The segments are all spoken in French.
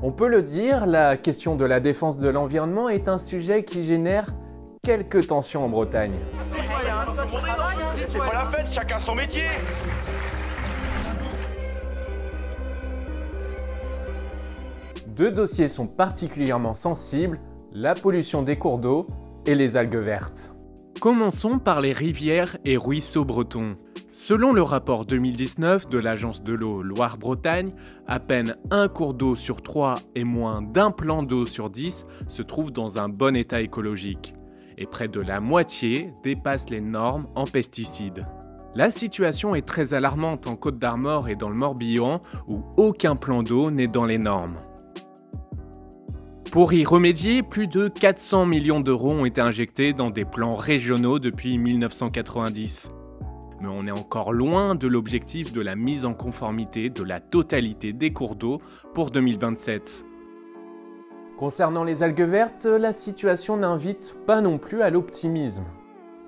On peut le dire, la question de la défense de l'environnement est un sujet qui génère quelques tensions en Bretagne. C'est pas la fête, chacun son métier. Deux dossiers sont particulièrement sensibles, la pollution des cours d'eau et les algues vertes. Commençons par les rivières et ruisseaux bretons. Selon le rapport 2019 de l'agence de l'eau Loire-Bretagne, à peine un cours d'eau sur 3 et moins d'un plan d'eau sur 10 se trouve dans un bon état écologique. Et près de la moitié dépasse les normes en pesticides. La situation est très alarmante en Côte-d'Armor et dans le Morbihan, où aucun plan d'eau n'est dans les normes. Pour y remédier, plus de 400 millions d'euros ont été injectés dans des plans régionaux depuis 1990. Mais on est encore loin de l'objectif de la mise en conformité de la totalité des cours d'eau pour 2027. Concernant les algues vertes, la situation n'invite pas non plus à l'optimisme.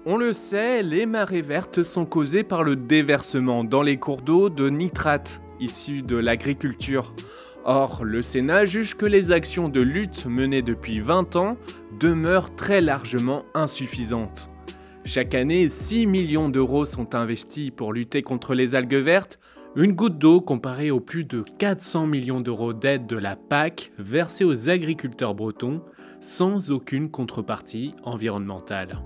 On le sait, les marées vertes sont causées par le déversement dans les cours d'eau de nitrates issus de l'agriculture. Or, le Sénat juge que les actions de lutte menées depuis 20 ans demeurent très largement insuffisantes. Chaque année, 6 millions d'euros sont investis pour lutter contre les algues vertes, une goutte d'eau comparée aux plus de 400 millions d'euros d'aide de la PAC versée aux agriculteurs bretons sans aucune contrepartie environnementale.